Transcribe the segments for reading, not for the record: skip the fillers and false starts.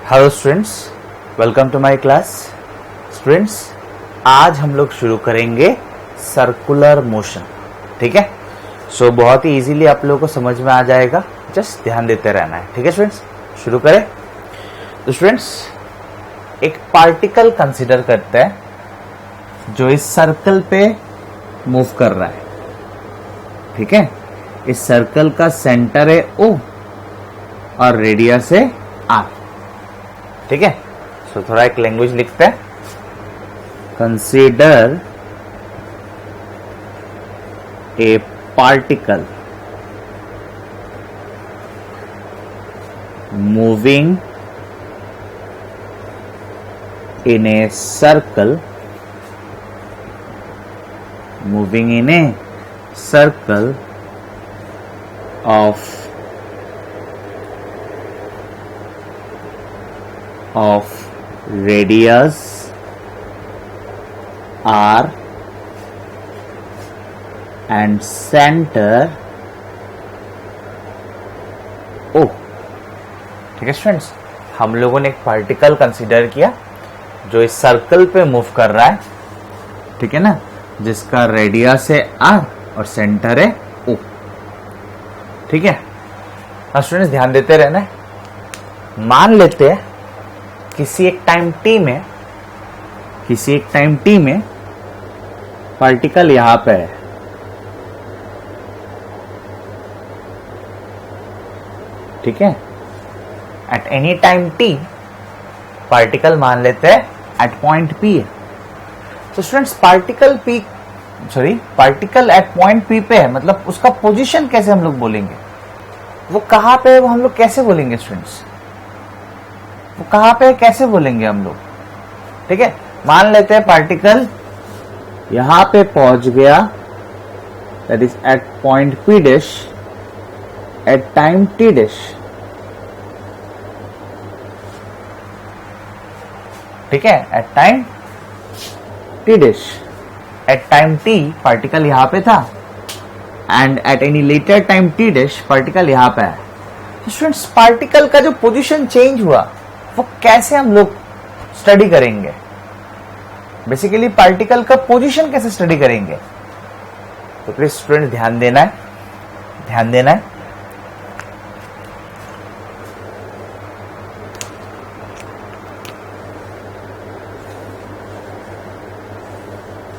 Hello students, welcome to my class. Students, आज हम लोग शुरू करेंगे सर्कुलर मोशन। ठीक है, सो बहुत ही इजीली आप लोगों को समझ में आ जाएगा, जस्ट ध्यान देते रहना है। ठीक है स्टूडेंट्स, शुरू करें। तो स्टूडेंट्स, एक पार्टिकल कंसीडर करते हैं जो इस सर्कल पे मूव कर रहा है। ठीक है, इस सर्कल का सेंटर है O और रेडियस है R। ठीक है, सो थोड़ा एक लैंग्वेज लिखते हैं। Consider a particle moving in a circle, moving in a circle of radius R and center O। ठीक है स्टूडेंट्स, हम लोगों ने एक पार्टिकल कंसीडर किया जो इस सर्कल पे मूव कर रहा है। ठीक है ना, जिसका रेडियस है R और सेंटर है O। ठीक है, स्टूडेंट्स ध्यान देते रहना है। मान लेते हैं किसी एक टाइम t में पार्टिकल यहां पे है। ठीक है, at any time t particle मान लेते हैं एट पॉइंट P है। तो students, particle at point P पे है, मतलब उसका पोजीशन कैसे हम लोग बोलेंगे, वो कहां पे है, वो हम लोग कैसे बोलेंगे स्टूडेंट्स, वो कहां पे है कैसे बोलेंगे हम लोग। ठीक है, मान लेते हैं पार्टिकल यहां पे पहुंच गया, that is at point P dash at time T dash. ठीक है, at time T dash, at time T particle यहां पे था and at any later time T dash particle यहां पे है। तो स्टूडेंट्स, पार्टिकल का जो पोजीशन चेंज हुआ वो कैसे हम लोग स्टडी करेंगे, बेसिकली पार्टिकल का पोजीशन कैसे स्टडी करेंगे। तो प्लीज स्टूडेंट ध्यान देना है।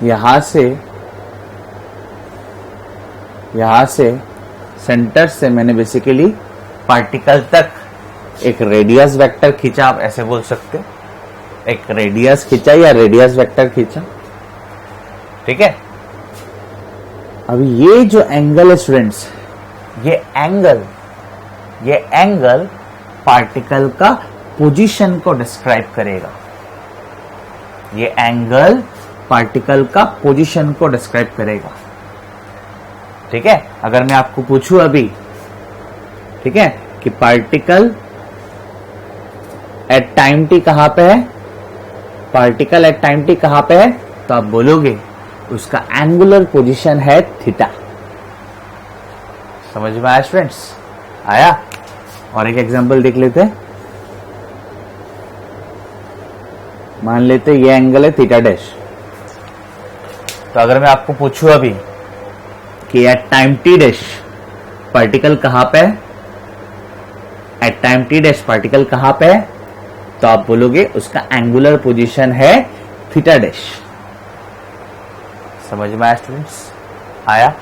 यहां से सेंटर से मैंने बेसिकली पार्टिकल तक एक रेडियस वेक्टर खींचा, आप ऐसे बोल सकते हो, एक रेडियस खींचा या रेडियस वेक्टर खींचा। ठीक है, अब ये जो एंगल है स्टूडेंट्स, ये एंगल पार्टिकल का पोजीशन को डिस्क्राइब करेगा। ये एंगल पार्टिकल का पोजीशन को डिस्क्राइब करेगा। ठीक है, अगर मैं आपको पूछूं अभी, ठीक है, कि पार्टिकल एट टाइम T कहां पे है, पार्टिकल एट टाइम T कहां पे है, तो आप बोलोगे उसका एंगुलर पोजीशन है थीटा। समझ में आया स्टूडेंट्स, आया। और एक एग्जांपल देख लेते हैं। मान लेते ये एंगल है थीटा डैश। तो अगर मैं आपको पूछूं अभी कि at time T dash particle कहां पे है, at time T dash particle कहां पे है, तो आप बोलोगे उसका एंगुलर पोजीशन है थीटा डैश। समझ में आया स्टूडेंट्स, आया।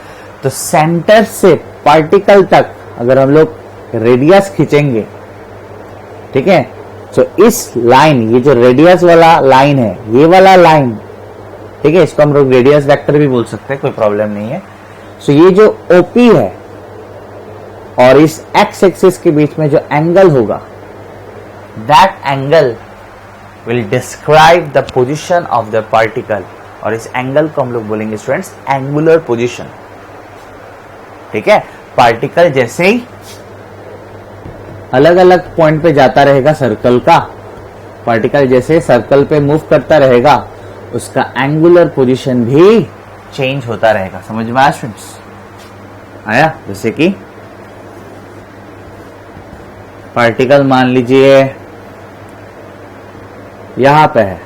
तो सेंटर से पार्टिकल तक अगर हम लोग रेडियस खींचेंगे, ठीक है, तो इस लाइन, ये जो रेडियस वाला लाइन है, ये वाला लाइन, ठीक है, इसको हम लोग रेडियस वेक्टर भी बोल सकते हैं, कोई प्रॉब्लम नहीं है। सो ये जो OP है और इस एक्स एक्सिस के बीच में जो एंगल होगा, that angle will describe the position of the particle, और इस एंगल को हम लोग बोलेंगे स्टूडेंट्स एंगुलर पोजीशन। ठीक है, पार्टिकल जैसे ही अलग अलग पॉइंट पे जाता रहेगा सर्कल का, पार्टिकल जैसे सर्कल पे मूव करता रहेगा, उसका एंगुलर पोजीशन भी चेंज होता रहेगा। समझ में आया स्टूडेंट्स, आया। जैसे कि पार्टिकल मान लीजिए यहां पे है,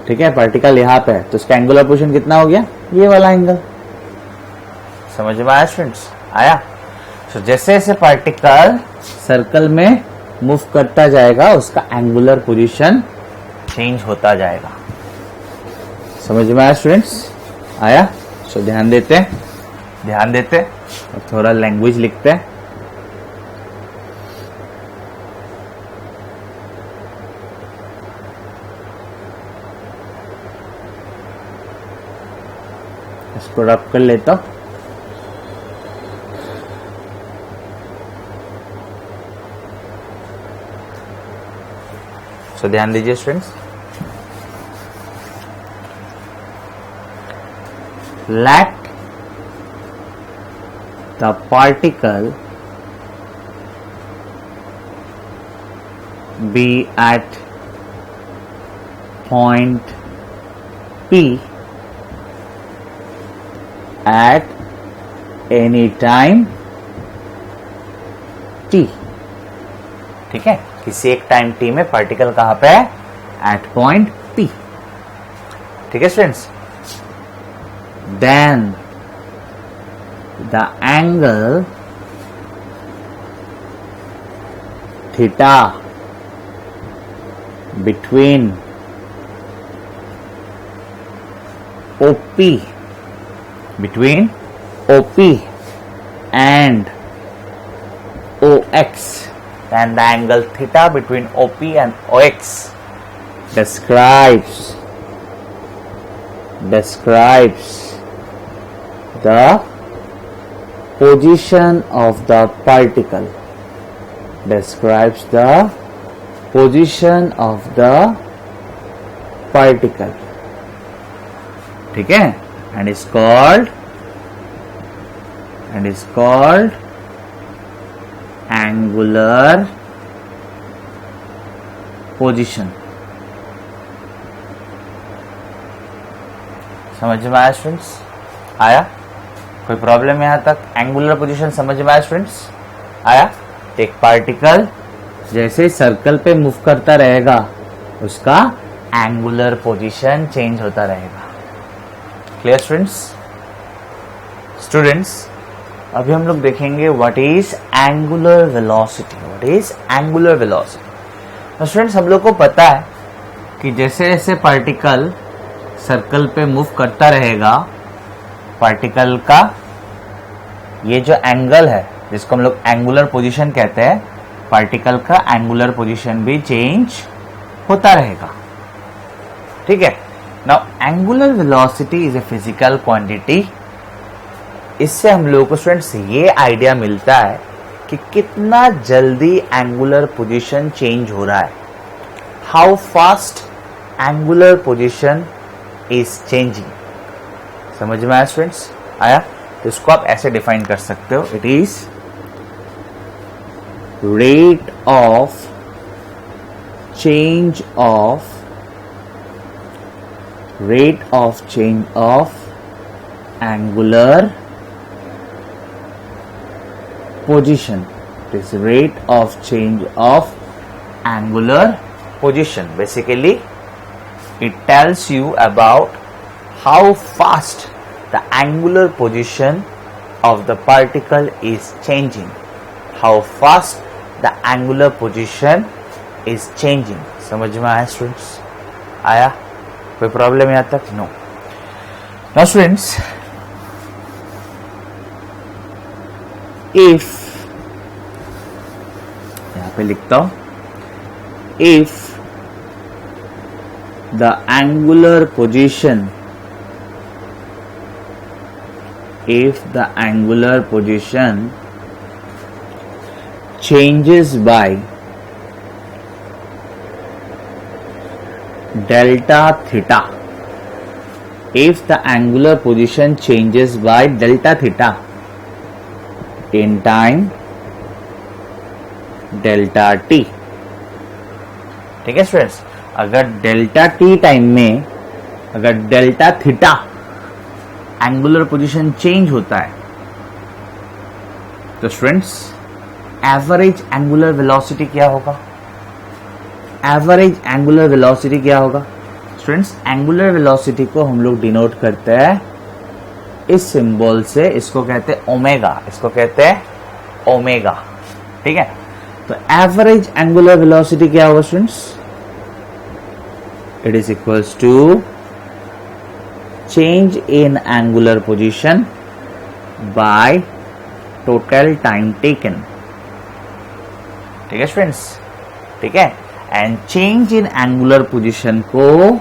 ठीक है, पार्टिकल यहां पे है, तो उसका एंगुलर पोजीशन कितना हो गया, ये वाला एंगल। समझ में आया स्टूडेंट्स, आया। तो जैसे जैसे पार्टिकल सर्कल में मूव करता जाएगा उसका एंगुलर पोजीशन चेंज होता जाएगा। समझ में आया स्टूडेंट्स, आया। सो ध्यान देते और थोड़ा लैंग्वेज लिखते हैं। इसको रब कर लेता हूं। सो ध्यान दीजिए students, let the particle be at point P at any time t। ठीक है, किसी एक टाइम t में पार्टिकल कहां पे है, एट पॉइंट P। ठीक है students, then the angle theta between OP and OX, then the angle theta between OP and OX describes the position of the particle, describes the position of the particle। ठीक है, and is called angular position। समझ में आया students, आया, कोई problem यहां तक, angular position समझ में आया स्टूडेंट्स, आया। एक पार्टिकल जैसे सर्कल पे मूव करता रहेगा उसका एंगुलर पोजीशन चेंज होता रहेगा। क्लियर स्टूडेंट्स, अभी हम लोग देखेंगे व्हाट इज एंगुलर वेलोसिटी। तो स्टूडेंट्स, हम लोग को पता है कि जैसे जैसे पार्टिकल सर्कल पे मूव करता रहेगा, पार्टिकल का ये जो एंगल है जिसको हम लोग एंगुलर पोजीशन कहते हैं, पार्टिकल का एंगुलर पोजीशन भी चेंज होता रहेगा। ठीक है, now angular velocity is a physical quantity. इससे हम लोगों को स्टूडेंट्स ये आइडिया मिलता है कि कितना जल्दी एंगुलर पोजीशन चेंज हो रहा है, how fast angular position is changing. समझ में आया स्टूडेंट्स, आया। तो इसको आप ऐसे डिफाइन कर सकते हो, it is rate of change of angular position। It is rate of change of angular position। Basically, it tells you about how fast the angular position of the particle is changing। How fast the angular position is changing। समझ में आया students, आया, कोई problem यहाँ तक, no. Now students, if यहां पे लिखता हूं, if the angular position changes by delta theta, if the angular position changes by delta theta in time delta T. ठीक है स्टूडेंट्स, अगर डेल्टा टी टाइम में अगर delta theta angular position change होता है तो स्टूडेंट्स एवरेज एंगुलर वेलोसिटी क्या होगा, एवरेज एंगुलर वेलोसिटी क्या होगा स्टूडेंट्स? एंगुलर वेलोसिटी को हम लोग डिनोट करते हैं इस सिंबल से, इसको कहते हैं ओमेगा, इसको कहते हैं ओमेगा, ठीक है। तो एवरेज एंगुलर वेलोसिटी क्या होगा students? It is equals to change in angular position by total time taken, ठीक है स्टूडेंट्स, ठीक है। And change in angular position को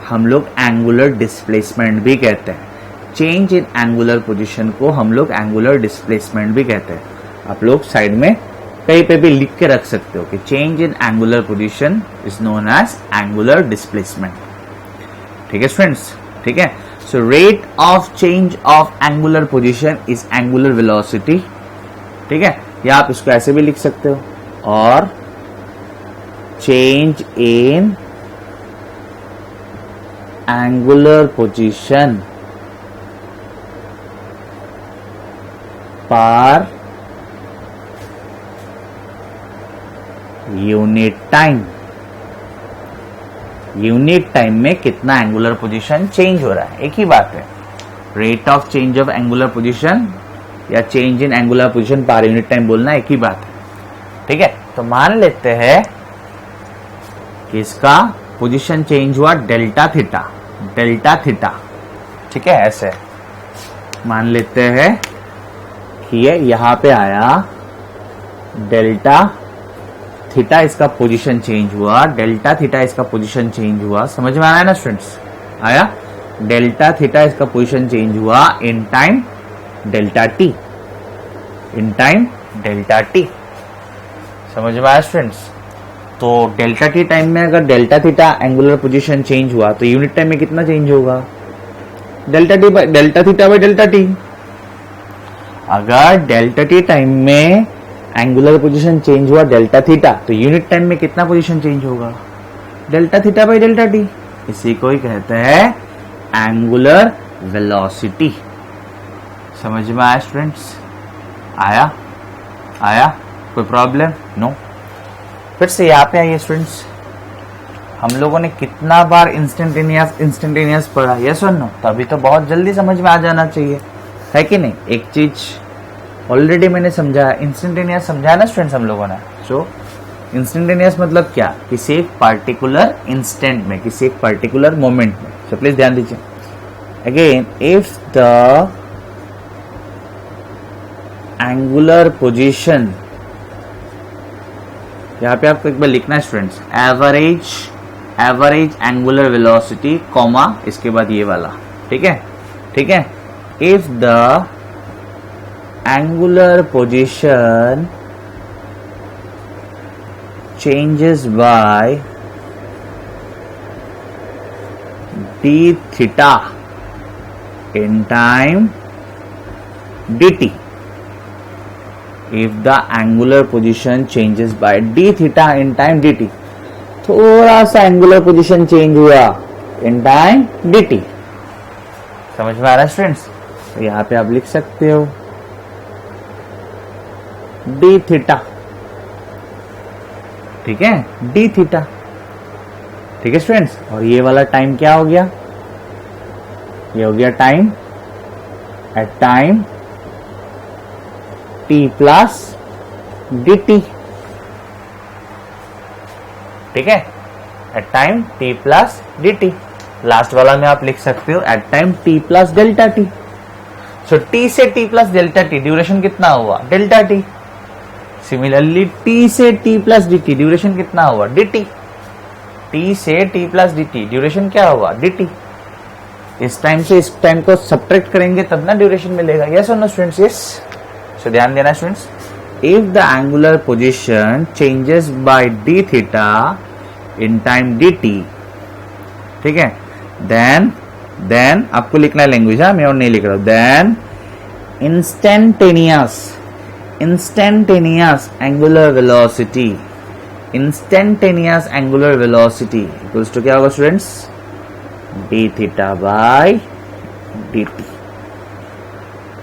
हम लोग एंगुलर डिस्प्लेसमेंट भी कहते हैं। चेंज इन एंगुलर पोजीशन को हम लोग एंगुलर डिस्प्लेसमेंट भी कहते हैं। आप लोग साइड में कहीं पे भी लिख के रख सकते हो कि change in angular position is known as angular displacement, ठीक है स्टूडेंट्स, ठीक है। So rate of change of angular position is angular velocity, ठीक है। या आप इसको ऐसे भी लिख सकते हो, और चेंज इन एंगुलर पोजीशन पर यूनिट टाइम, यूनिट टाइम में कितना एंगुलर पोजीशन चेंज हो रहा है, एक ही बात है। Rate of change of angular position या चेंज इन एंगुलर पोजीशन पर यूनिट टाइम बोलना एक ही बात है, ठीक है। तो मान लेते हैं कि इसका पोजीशन चेंज हुआ डेल्टा थीटा, डेल्टा थीटा, ठीक है। ऐसे मान लेते हैं कि ये यहां पे आया डेल्टा थीटा, इसका पोजीशन चेंज हुआ, डेल्टा थीटा इसका पोजीशन चेंज हुआ, समझ में आया ना स्टूडेंट्स? आया? डेल्टा थीटा इसका पोजीशन चेंज हुआ in time delta T, in time delta T, समझ में आया स्टूडेंट्स? तो डेल्टा टी टाइम में अगर delta theta angular position change हुआ तो यूनिट टाइम में कितना चेंज होगा? Delta T by delta theta by delta T. अगर डेल्टा टी टाइम में एंगुलर पोजीशन चेंज हुआ डेल्टा थीटा, तो यूनिट टाइम में कितना पोजीशन चेंज होगा? Delta theta by delta T. इसी को ही कहते हैं एंगुलर वेलोसिटी। समझ में आया स्टूडेंट्स? आया? आया? कोई प्रॉब्लम? नो। फिर से यहाँ पे आइए स्टूडेंट्स, हम लोगों ने कितना बार इंस्टेंटेनियस पढ़ा? यस और नो? तभी तो बहुत जल्दी समझ में आ जाना चाहिए, है कि नहीं? एक चीज ऑलरेडी मैंने समझा, इंस्टेंटेनियस समझा ना स्टूडेंट्स हम लोगों ने। सो इंस्टेंटेनियस मतलब क्या? किसी एक पार्टिकुलर इंस्टेंट में, किसी एक पार्टिकुलर मोमेंट में। सो प्लीज ध्यान दीजिए। Again, if the angular position, यहाँ पे आपको एक बार लिखना है students, average angular velocity comma इसके बाद ये वाला, ठीक है, ठीक है। If the angular position changes by d theta in time dt, if the angular position changes by d theta in time dt, थोड़ा सा एंगुलर पोजीशन चेंज हुआ इन टाइम dt, समझ में आ रहा है स्टूडेंट्स? तो यहां पे आप लिख सकते हो d थीटा, ठीक है, डी थीटा, ठीक है स्टूडेंट्स। और ये वाला टाइम क्या हो गया? ये हो गया time at time T plus D T, ठीक है, at time T plus D T. Last वाला में आप लिख सकते हो at time T plus delta T. So T से T plus delta T duration कितना हुआ? Delta T. सिमिलरली टी से T plus D T duration कितना हुआ? D T. टी से T plus D T duration क्या हुआ? D T. इस टाइम से इस टाइम को सब्ट्रैक्ट करेंगे तब ना ड्यूरेशन मिलेगा। यस और नो स्टूडेंट्स? यस। सो ध्यान देना students, if the angular position changes by D theta in time D T, ठीक है, देन आपको लिखना है लैंग्वेज, मैं और नहीं लिख रहा हूं। Then instantaneous angular velocity equals to क्या होगा students? d theta by dt,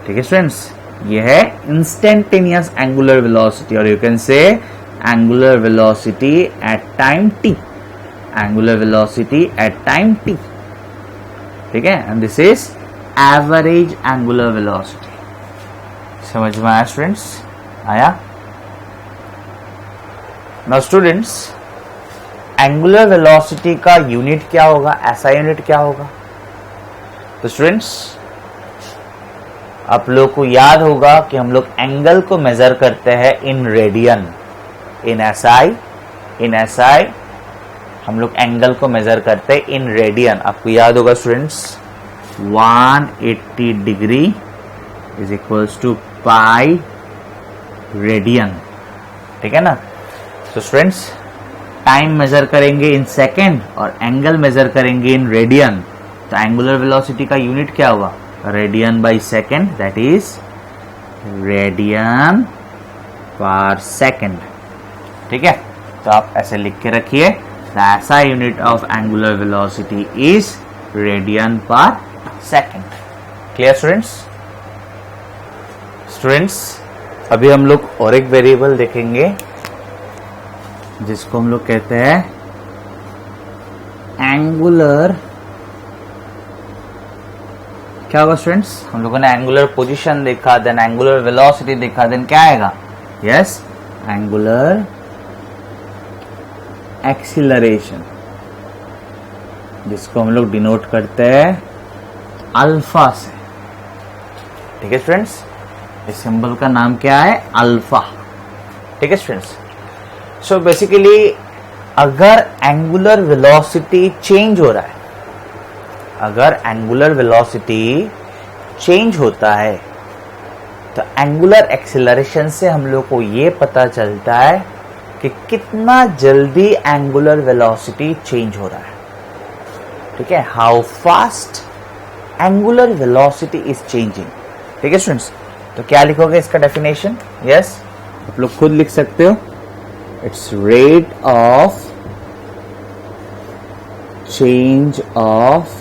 ठीक है स्टूडेंट्स। ये है इंस्टेंटेनियस एंगुलर वेलोसिटी, और you can say angular velocity at time t। Angular velocity at time t, ठीक है, and this is average angular velocity. समझ में आया स्टूडेंट्स? आया? नाउ स्टूडेंट्स, एंगुलर वेलोसिटी का यूनिट क्या होगा, ऐसा यूनिट क्या होगा? तो स्टूडेंट्स, आप लोग को याद होगा कि हम लोग एंगल को मेजर करते हैं इन रेडियन, इन एसआई हम लोग एंगल को मेजर करते हैं इन रेडियन। आपको याद होगा students, 180 degree is equals to pi radian, ठीक है ना? तो स्टूडेंट्स, टाइम मेजर करेंगे इन सेकेंड और एंगल मेजर करेंगे इन रेडियन, तो एंगुलर वेलोसिटी का यूनिट क्या हुआ? Radian by second, that is radian per second, ठीक है? तो आप ऐसे लिख के रखिए, द ऐसा unit of angular velocity is radian per second. Clear students? Students, अभी हम लोग और एक वेरिएबल देखेंगे जिसको हम लोग कहते हैं एंगुलर, क्या होगा स्टूडेंट्स? हम लोगों ने एंगुलर पोजीशन देखा, देन एंगुलर वेलोसिटी देखा, देन क्या आएगा? यस, एंगुलर एक्सीलरेशन, जिसको हम लोग डिनोट करते हैं अल्फा से, ठीक है स्टूडेंट्स? इस सिंबल का नाम क्या है? अल्फा, ठीक है स्टूडेंट्स? सो बेसिकली अगर एंगुलर वेलोसिटी चेंज हो रहा है, अगर एंगुलर वेलोसिटी चेंज होता है तो एंगुलर एक्सीलरेशन से हम लोग को ये पता चलता है कि कितना जल्दी एंगुलर वेलोसिटी चेंज हो रहा है, ठीक है? How fast angular velocity is changing, ठीक है स्टूडेंट्स? तो क्या लिखोगे इसका डेफिनेशन? यस, आप लोग खुद लिख सकते हो, it's rate of change of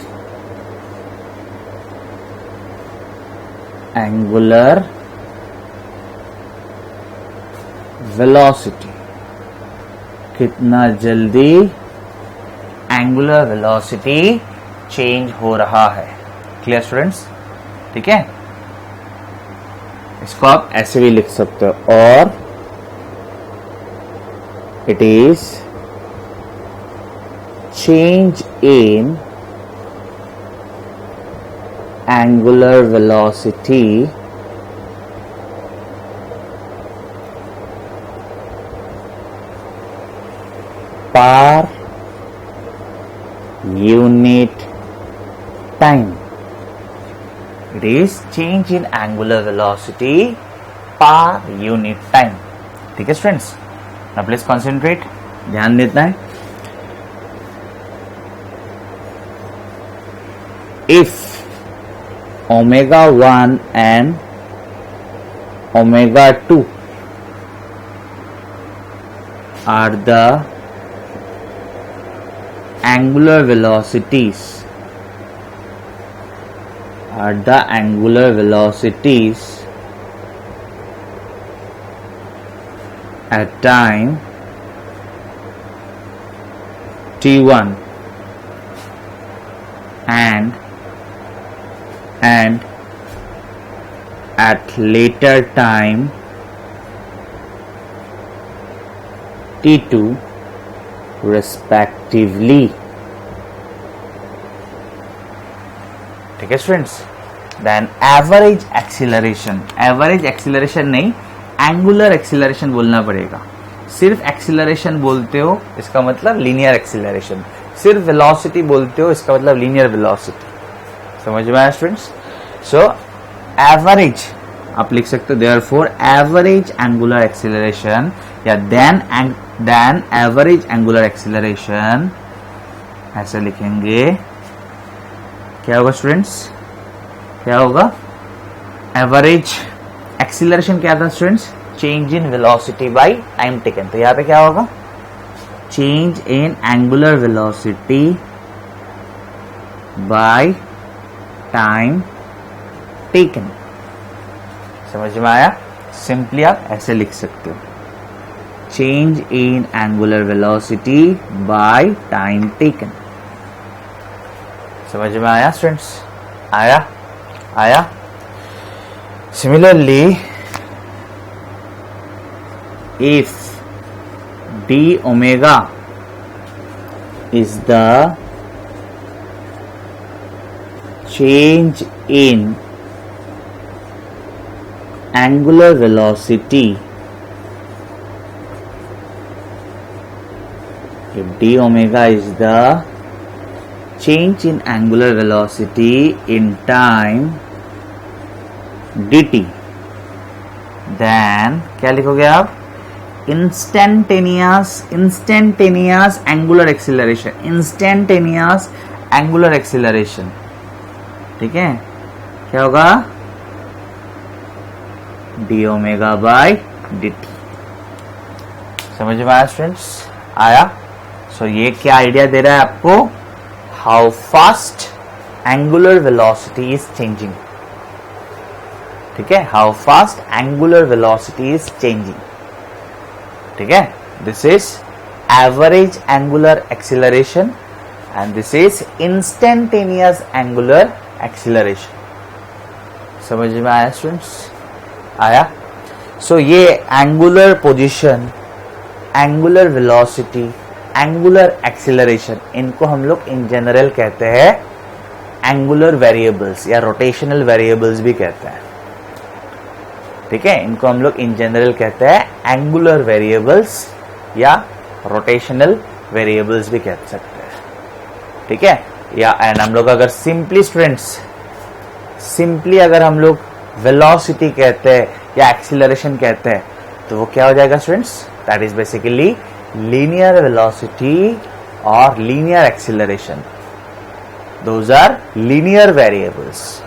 angular velocity, कितना जल्दी एंगुलर वेलोसिटी चेंज हो रहा है। Clear students? ठीक है, इसको आप ऐसे भी लिख सकते हो, और it is change in angular velocity per unit time. It is change in angular velocity per unit time. ठीक है स्टूडेंट्स? now please concentrate, ध्यान देना है। if omega 1 and omega 2 are the angular velocities, at time t1 and at later time t2 respectively. ठीक है students? Then average acceleration, average acceleration नहीं, angular acceleration बोलना पड़ेगा। सिर्फ एक्सीलरेशन बोलते हो इसका मतलब लीनियर एक्सीलरेशन, सिर्फ वेलोसिटी बोलते हो इसका मतलब लीनियर वेलोसिटी। समझ में आया स्टूडेंट्स? सो एवरेज आप लिख सकते हो, देयरफॉर एवरेज एंगुलर एक्सीलरेशन या देन एवरेज एंगुलर एक्सीलरेशन, ऐसे लिखेंगे। क्या होगा स्टूडेंट्स? क्या होगा? एवरेज एक्सीलरेशन क्या था students? Change in velocity by time taken. तो यहां पे क्या होगा? Change in angular velocity by time taken. समझ में आया? सिंपली आप ऐसे लिख सकते हो। change in angular velocity by time taken. समझ में आया स्टूडेंट्स? आया. Similarly, if d omega is the change in angular velocity, if d omega is the change in angular velocity in time dt, then क्या लिखोगे आप? instantaneous angular acceleration. ठीक है, क्या होगा? D omega by D T. समझ में आया स्टूडेंट्स? आया. सो ये क्या आइडिया दे रहा है आपको? How fast angular velocity is changing. ठीक है, how fast angular velocity is changing. ठीक है, this is average angular acceleration and this is instantaneous angular acceleration. समझ में आया स्टूडेंट्स? आया. सो ये angular position, angular velocity, angular acceleration, इनको हम लोग इन जनरल कहते हैं एंगुलर वेरिएबल्स या रोटेशनल वेरिएबल्स भी कहते हैं. ठीक है, इनको हम लोग इन जनरल कहते हैं एंगुलर वेरिएबल्स या रोटेशनल वेरिएबल्स भी कह सकते हैं. ठीक है, या एंड हम लोग अगर सिंपली अगर हम लोग वेलोसिटी कहते हैं या एक्सीलरेशन कहते हैं तो वो क्या हो जाएगा students? That is basically linear velocity और linear acceleration. Those are linear variables.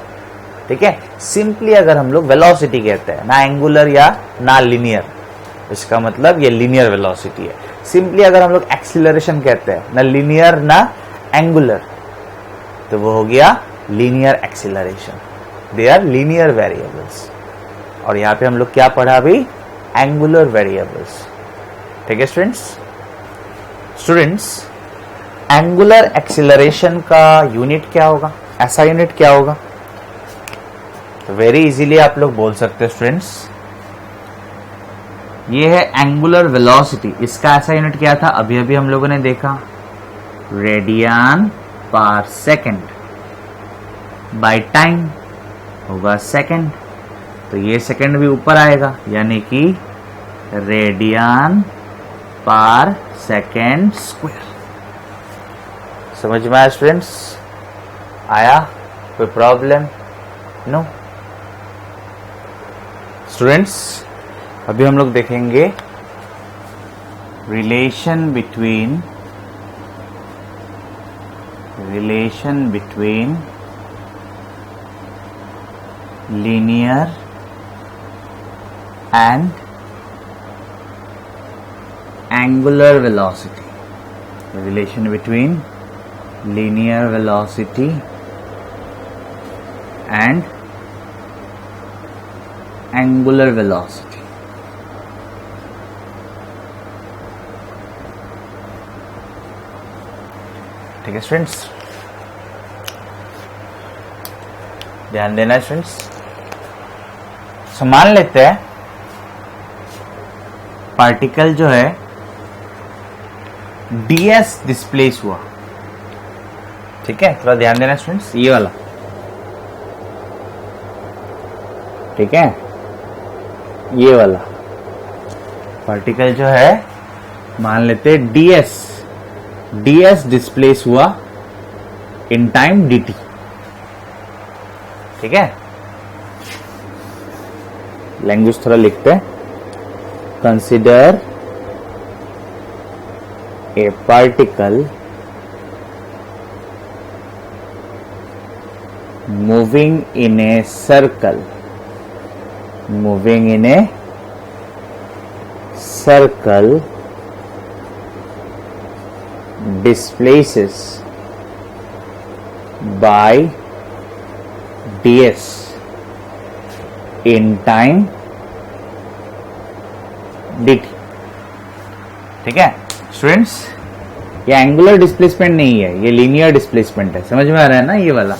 ठीक है, सिंपली अगर हम लोग वेलोसिटी कहते हैं, ना एंगुलर या ना लीनियर, इसका मतलब ये लीनियर वेलोसिटी है. सिंपली अगर हम लोग एक्सीलरेशन कहते हैं, ना लीनियर ना एंगुलर, तो वो हो गया linear acceleration. They are linear variables. और यहां पे हम लोग क्या पढ़ा अभी? Angular variables. ठीक है स्टूडेंट्स, एंगुलर एक्सीलरेशन का यूनिट क्या होगा? ऐसा यूनिट क्या होगा? तो वेरी इजीली आप लोग बोल सकते हैं स्टूडेंट्स, ये है एंगुलर वेलोसिटी. इसका ऐसा यूनिट क्या था? अभी हम लोगों ने देखा, radian per second by time होगा सेकेंड. तो ये सेकेंड भी ऊपर आएगा, यानी कि रेडियन पर सेकेंड स्क्वायर. समझ में आया स्टूडेंट्स? आया? कोई प्रॉब्लम? नो स्टूडेंट्स, अभी हम लोग देखेंगे relation between linear and angular velocity. The relation between linear velocity and angular velocity. ठीक है स्टूडेंट्स, ध्यान देना स्टूडेंट्स. तो मान लेते हैं पार्टिकल जो है ds डिस्प्लेस हुआ. ठीक है, थोड़ा ध्यान देना स्टूडेंट्स, ये वाला. ठीक है, ये वाला पार्टिकल जो है मान लेते हैं ds डिस्प्लेस हुआ इन टाइम dt. ठीक है, लैंग्वेज थोड़ा लिखते हैं. Consider a particle moving in a circle displaces by ds in time dt. ठीक है स्टूडेंट्स, ये एंगुलर डिस्प्लेसमेंट नहीं है, ये लीनियर डिस्प्लेसमेंट है। समझ में आ रहा है ना ये वाला,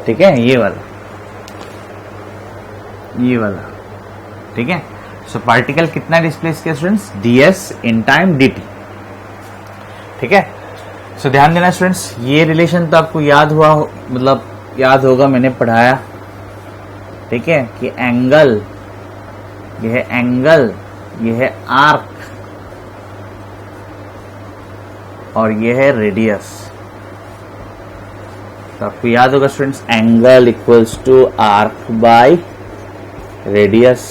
ठीक है, ये वाला, ठीक है। सो पार्टिकल कितना डिस्प्लेस किया students, ds in time dt, ठीक है। सो ध्यान देना स्टूडेंट्स, ये रिलेशन तो आपको याद हुआ, मतलब याद होगा, मैंने पढ़ाया, ठीक है, कि एंगल, यह है एंगल, यह है आर्क और यह है रेडियस। तो आपको याद होगा students, angle equals to arc by radius,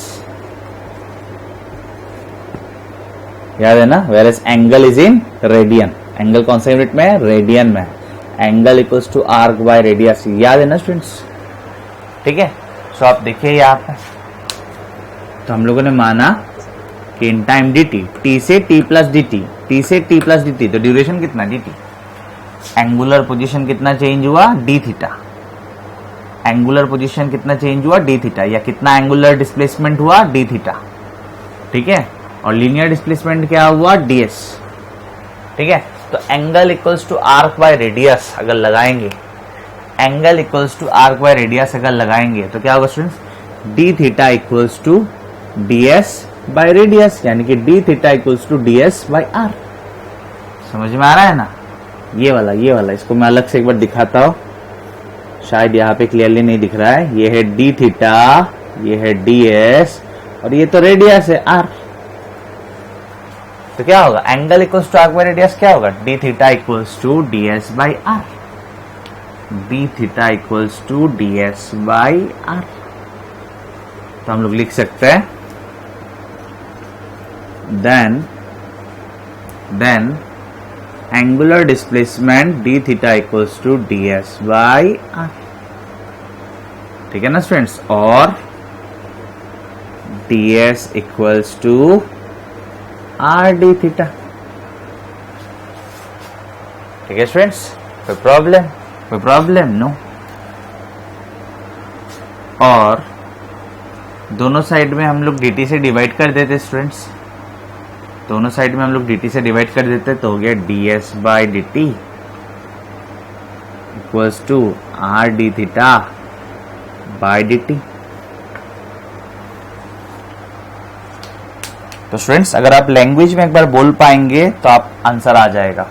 याद है ना। Where as angle is in radian, angle कौन सा यूनिट में है, रेडियन में। Angle equals to arc by radius, याद है ना स्टूडेंट्स, ठीक है। सो आप देखिए यहाँ पे, तो हम लोगों ने माना कि इन टाइम dt, t से t प्लस dt, t से t प्लस dt, तो ड्यूरेशन कितना dt, एंगुलर पोजीशन कितना चेंज हुआ d थीटा, एंगुलर पोजीशन कितना चेंज हुआ d थीटा, या कितना एंगुलर डिस्प्लेसमेंट हुआ d थीटा, ठीक है। और लीनियर डिस्प्लेसमेंट क्या हुआ ds, ठीक है। तो angle equals to arc by radius अगर लगाएंगे, angle equals to arc by radius अगर लगाएंगे तो क्या होगा students, d theta equals to ds by radius, यानी कि d theta equals to ds by r। समझ में आ रहा है ना, ये वाला, इसको मैं अलग से एक बार दिखाता हूं, शायद यहाँ पे क्लियरली नहीं दिख रहा है। ये है d थीटा, ये है ds और ये तो रेडियस है r। तो क्या होगा, angle equals to arc by radius क्या होगा, d theta equals to ds by r, d theta equals to ds by r। तो हम लोग लिख सकते हैं then angular displacement d theta equals to ds by r, ठीक है ना स्टूडेंट्स, और ds equals to r d theta, ठीक है स्टूडेंट्स। कोई प्रॉब्लम नो। और दोनों साइड में हम लोग dt से डिवाइड कर देते स्टूडेंट्स, दोनों साइड में हम लोग dt से डिवाइड कर देते, तो हो गया ds by dt equals to r d theta by dt। तो स्टूडेंट्स अगर आप लैंग्वेज में एक बार बोल पाएंगे तो आप आंसर आ जाएगा,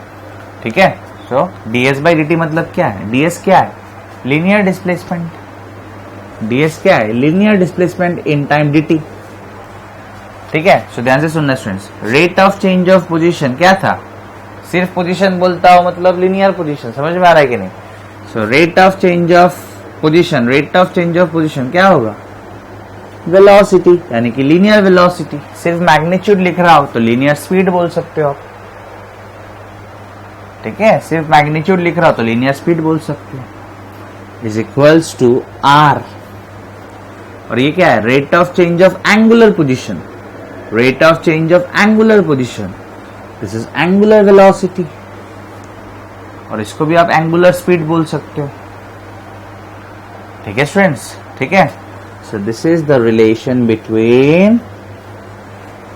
ठीक है। सो ds बाय dt मतलब क्या है, ds क्या है, लीनियर डिस्प्लेसमेंट, ds क्या है, linear displacement in time dt, ठीक है। सो ध्यान से सुनना students, rate of change of position क्या था, सिर्फ पोजीशन बोलता हो मतलब लीनियर पोजीशन, समझ में आ रहा है कि नहीं। सो rate of change of position क्या होगा, वेलोसिटी, यानी कि लीनियर वेलोसिटी। सिर्फ मैग्नीट्यूड लिख रहा हो तो लीनियर स्पीड बोल सकते हो आप, ठीक है, सिर्फ मैग्नीट्यूड लिख रहा हो तो लीनियर स्पीड बोल सकते हो, इज इक्वल्स टू r। और ये क्या है, rate of change of angular position, rate of change of angular position, this is angular velocity, और इसको भी आप angular speed बोल सकते हो, ठीक है स्टूडेंट्स, ठीक है। So this is the relation between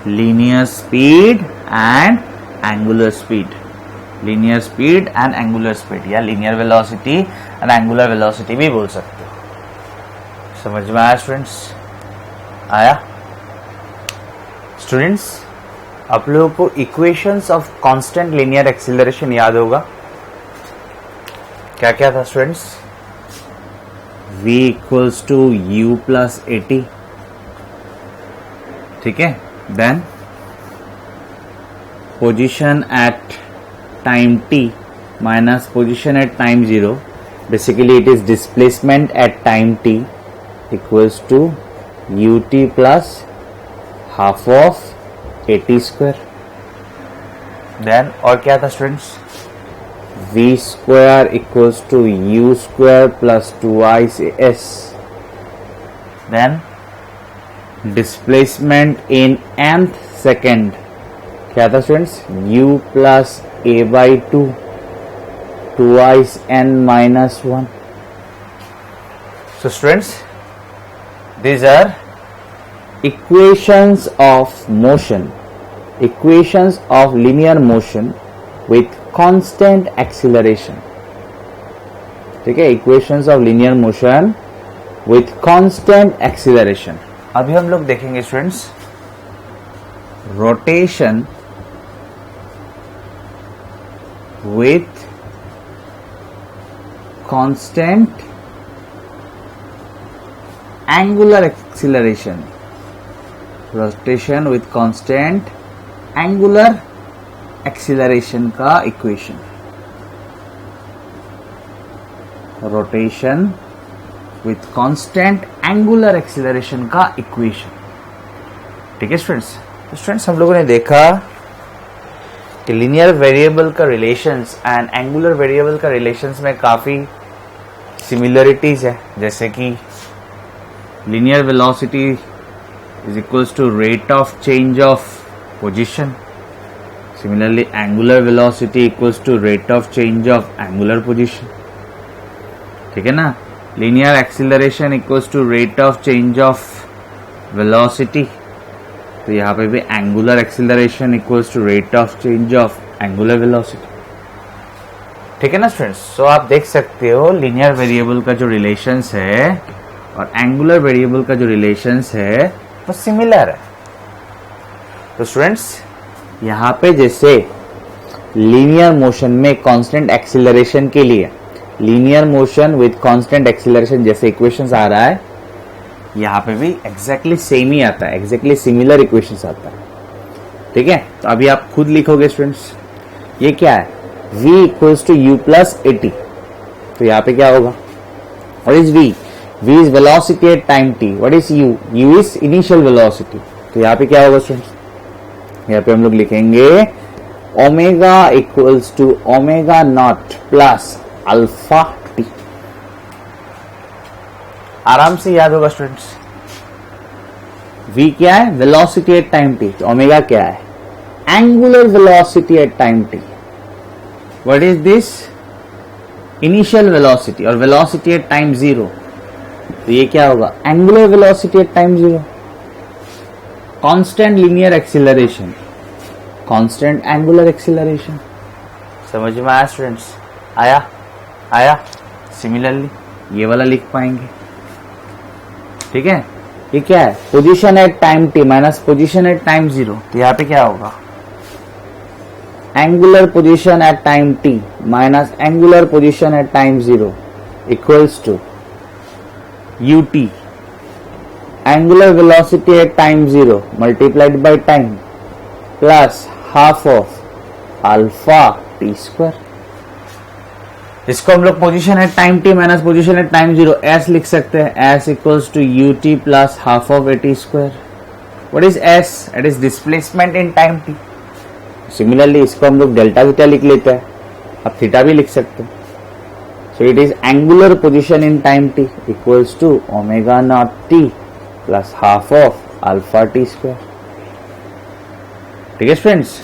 linear speed and angular speed, linear speed and angular speed, या linear velocity and angular velocity भी बोल सकते हो। समझ में आया स्टूडेंट्स, आया स्टूडेंट्स। आप लोगों को equations of constant linear acceleration याद होगा, क्या क्या था students, v equals to u plus at, ठीक है। Then position at time t minus position at time 0, basically it is displacement at time t equals to ut plus half of at square. Then और क्या था students, v square equals to u square plus 2is। Then displacement in nth second क्या था students, u plus a by 2 2is n minus 1। So students these are equations of motion, equations of linear motion with constant acceleration. ठीक है, equations of linear motion with constant acceleration. अभी हम लोग देखेंगे students rotation with constant angular acceleration. Rotation with constant angular acceleration का equation. Rotation with constant angular acceleration का equation. ठीक है स्टूडेंट्स, तो स्टूडेंट्स हम लोगों ने देखा कि लीनियर वेरिएबल का रिलेशंस एंड एंगुलर वेरिएबल का रिलेशंस में काफी सिमिलरिटीज है, जैसे कि linear velocity is equals to rate of change of position. Similarly angular velocity equals to rate of change of angular position. ठीक है ना, linear acceleration equals to rate of change of velocity, तो यहाँ पे भी angular acceleration equals to rate of change of angular velocity. ठीक है ना स्टूडेंट्स, सो आप देख सकते हो लीनियर वेरिएबल का जो रिलेशंस है और एंगुलर वेरिएबल का जो रिलेशंस है वो सिमिलर है। तो स्टूडेंट्स यहाँ पे जैसे लीनियर मोशन में कांस्टेंट एक्सीलरेशन के लिए linear motion with constant acceleration जैसे इक्वेशंस आ रहा है, यहाँ पे भी एग्जैक्टली सेम ही आता है, एग्जैक्टली सिमिलर इक्वेशंस आता है। ठीक है, तो अभी आप खुद लिखोगे स्टूडेंट्स, ये क्या है, v equals to u plus at। तो यहाँ पे क्या होगा, what is v? v is velocity at time t। What is u? u is initial velocity. तो यहाँ पे क्या होगा स्टूडेंट्स, यहाँ पे हम लोग लिखेंगे omega equals to omega not plus alpha t. आराम से याद होगा स्टूडेंट्स, v क्या है, वेलोसिटी एट टाइम t, तो ओमेगा क्या है, angular velocity at time t। What is this, initial velocity, और वेलोसिटी एट टाइम जीरो, तो ये क्या होगा, angular velocity at time zero. Constant linear acceleration, constant angular acceleration. समझ में आया स्टूडेंट्स, आया सिमिलरली ये वाला लिख पाएंगे। ठीक है, ये क्या है, position at time t minus position at time zero, तो यहाँ पे क्या होगा, angular position at time t minus angular position at time zero equals to ut, angular velocity at time zero multiplied by time plus half of alpha t square. इसको हम लोग position at time t minus position at time zero s लिख सकते हैं, s equals to ut plus half of at square. What is S, it is displacement in time T. Similarly इसको हम लोग delta theta लिख लेते हैं, अब थीटा भी लिख सकते हैं। So it is angular position in time t equals to omega not t plus half of alpha t square. ठीक है students,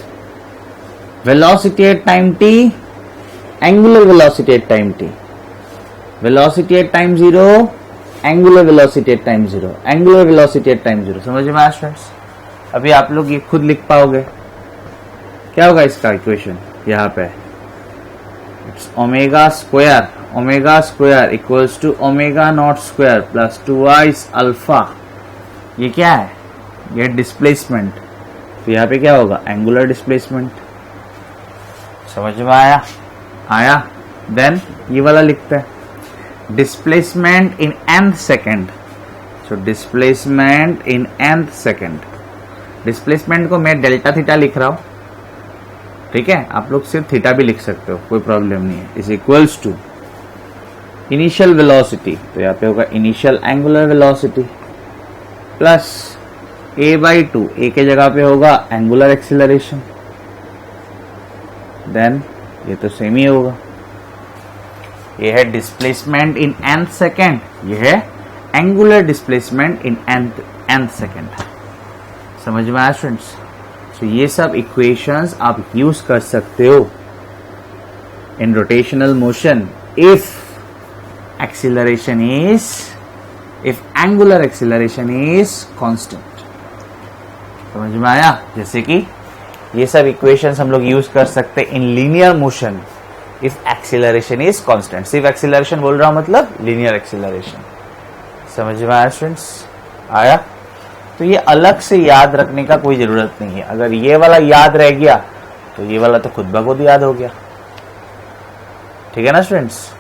velocity at time t, angular velocity at time t, velocity at time zero, angular velocity at time zero, angular velocity at time zero. समझ में आया students, अभी आप लोग ये खुद लिख पाओगे, क्या होगा इसका इक्वेशन, यहाँ पे it's omega square equals to omega not square plus 2i alpha. ये क्या है, ये डिस्प्लेसमेंट, तो यहाँ पे क्या होगा, एंगुलर डिस्प्लेसमेंट। समझ में आया देन ये वाला लिखते हैं, displacement in nth second. So displacement in nth second, displacement को मैं डेल्टा थीटा लिख रहा हूं। ठीक है, आप लोग सिर्फ थीटा भी लिख सकते हो, कोई प्रॉब्लम नहीं है। Is equals to initial velocity, तो यहाँ पे होगा initial angular velocity plus a/2, a के जगह पे होगा एंगुलर एक्सीलरेशन, देन ये तो सेम ही होगा, ये है डिस्प्लेसमेंट इन nth सेकेंड, ये है angular displacement in nth second. समझ में आया स्टूडेंट्स, तो ये सब इक्वेशंस आप यूज कर सकते हो in rotational motion if angular acceleration is constant. समझ में आया, जैसे कि ये सब इक्वेशंस हम लोग यूज कर सकते हैं in linear motion if acceleration is constant. सिर्फ एक्सीलरेशन बोल रहा हूं मतलब लीनियर एक्सीलरेशन। समझ में आया स्टूडेंट्स? आया? तो ये अलग से याद रखने का कोई जरूरत नहीं है। अगर ये वाला याद रह गया तो ये वाला तो खुद ब खुद याद हो गया। ठीक है ना स्टूडेंट्स?